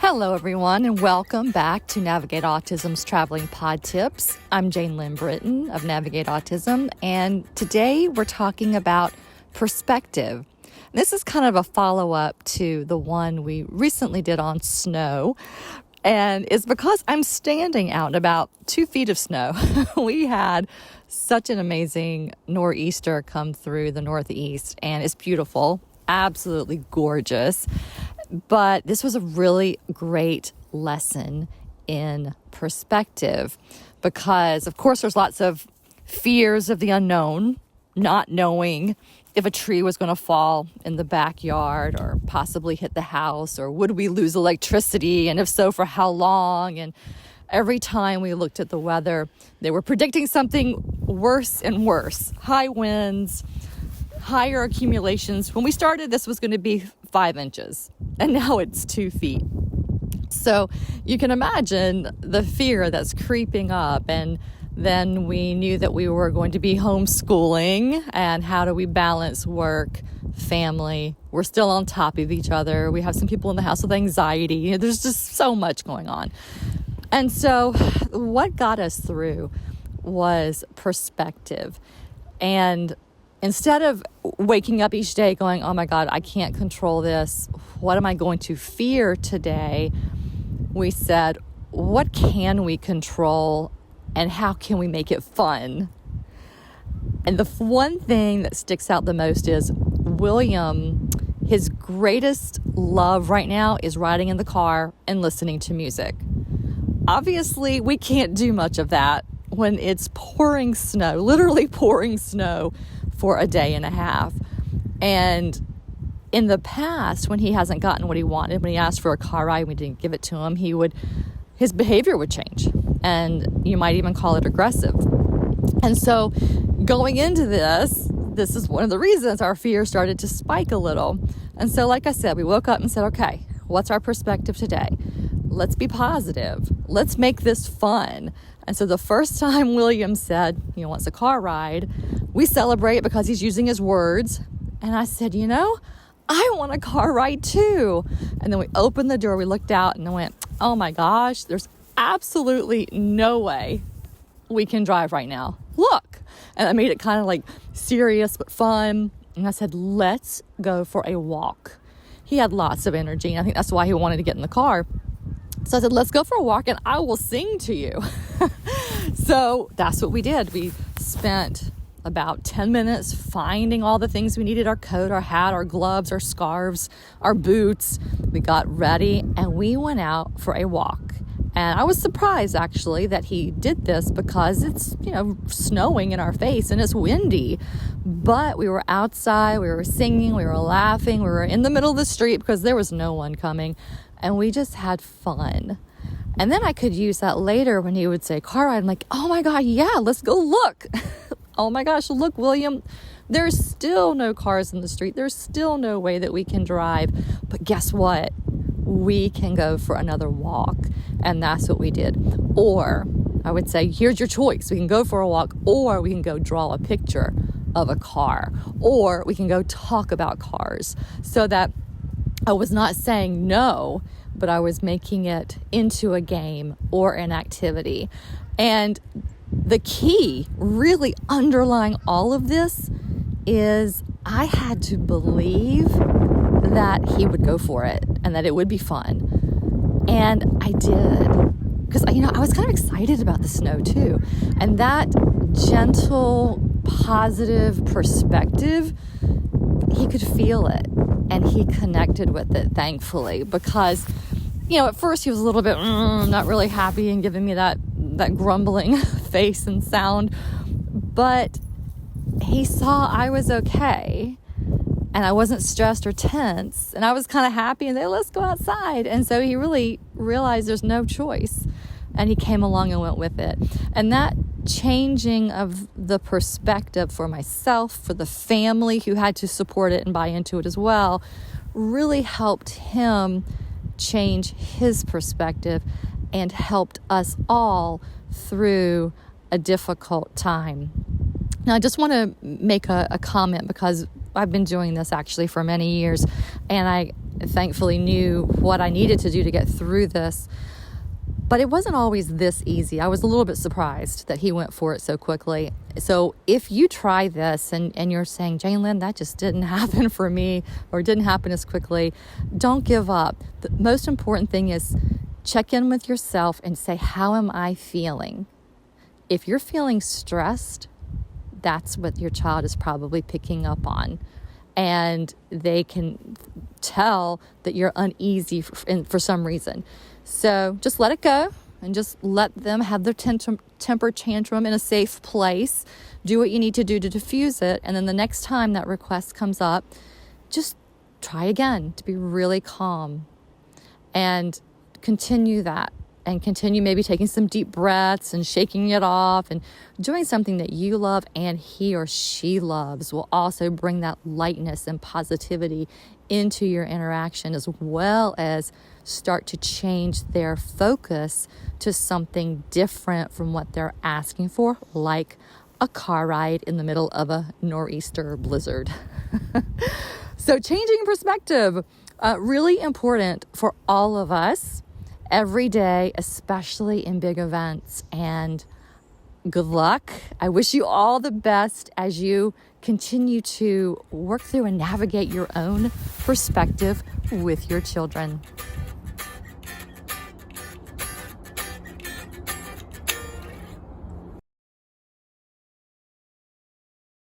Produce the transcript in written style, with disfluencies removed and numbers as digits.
Hello, everyone, and welcome back to Navigate Autism's Traveling Podtips. I'm Jane Lynn Britton of Navigate Autism, and today we're talking about perspective. This is kind of a follow-up to the one we recently did on snow, and it's because I'm standing out in about 2 feet of snow. We had such an amazing nor'easter come through the Northeast, and it's beautiful, absolutely gorgeous. But this was a really great lesson in perspective because, of course, there's lots of fears of the unknown, not knowing if a tree was going to fall in the backyard or possibly hit the house, or would we lose electricity, and if so, for how long. And every time we looked at the weather, they were predicting something worse and worse. High winds, higher accumulations. When we started, this was going to be 5 inches, and now it's 2 feet. So you can imagine the fear that's creeping up. And then we knew that we were going to be homeschooling, and how do we balance work, family? We're still on top of each other. We have some people in the house with anxiety. There's just so much going on. And so what got us through was perspective. And instead of waking up each day going, oh my God, I can't control this. What am I going to fear today? We said, what can we control and how can we make it fun? And the one thing that sticks out the most is William, his greatest love right now is riding in the car and listening to music. Obviously, we can't do much of that when it's pouring snow, literally pouring snow for a day and a half. And in the past, when he hasn't gotten what he wanted, when he asked for a car ride and we didn't give it to him, his behavior would change. And you might even call it aggressive. And so going into this is one of the reasons our fear started to spike a little. And so, like I said, we woke up and said, okay, what's our perspective today? Let's be positive. Let's make this fun. And so the first time William said he wants a car ride, we celebrate because he's using his words. And I said, I want a car ride too. And then we opened the door, we looked out and I went, oh my gosh, there's absolutely no way we can drive right now. Look. And I made it kind of like serious but fun. And I said, let's go for a walk. He had lots of energy, and I think that's why he wanted to get in the car. So I said, let's go for a walk and I will sing to you. So that's what we did. We spent about 10 minutes finding all the things we needed: our coat, our hat, our gloves, our scarves, our boots. We got ready and we went out for a walk. And I was surprised actually that he did this because it's, snowing in our face and it's windy. But we were outside, we were singing, we were laughing, we were in the middle of the street because there was no one coming. And we just had fun. And then I could use that later when he would say car ride. I'm like, oh my God, yeah, let's go look. Oh my gosh, look, William, there's still no cars in the street. There's still no way that we can drive. But guess what? We can go for another walk. And that's what we did. Or I would say, here's your choice. We can go for a walk, or we can go draw a picture of a car, or we can go talk about cars. So that I was not saying no, but I was making it into a game or an activity. And the key really underlying all of this is I had to believe that he would go for it and that it would be fun. And I did. Because, I was kind of excited about the snow too. And that gentle, positive perspective, he could feel it. And he connected with it, thankfully, because, at first he was a little bit not really happy and giving me that grumbling face and sound. But he saw I was okay and I wasn't stressed or tense. And I was kind of happy and let's go outside. And so he really realized there's no choice. And he came along and went with it. And that changing of the perspective for myself, for the family who had to support it and buy into it as well, really helped him change his perspective and helped us all through a difficult time. Now, I just want to make a comment because I've been doing this actually for many years, and I thankfully knew what I needed to do to get through this. But it wasn't always this easy. I was a little bit surprised that he went for it so quickly. So if you try this and you're saying, Jane Lynn, that just didn't happen for me, or didn't happen as quickly, don't give up. The most important thing is check in with yourself and say, how am I feeling? If you're feeling stressed, that's what your child is probably picking up on. And they can tell that you're uneasy for some reason. So just let it go and just let them have their temper tantrum in a safe place. Do what you need to do to diffuse it. And then the next time that request comes up, just try again to be really calm and continue that. And continue maybe taking some deep breaths and shaking it off and doing something that you love and he or she loves will also bring that lightness and positivity into your interaction, as well as start to change their focus to something different from what they're asking for, like a car ride in the middle of a nor'easter blizzard. So changing perspective, really important for all of us. Every day, especially in big events. And good luck. I wish you all the best as you continue to work through and navigate your own perspective with your children.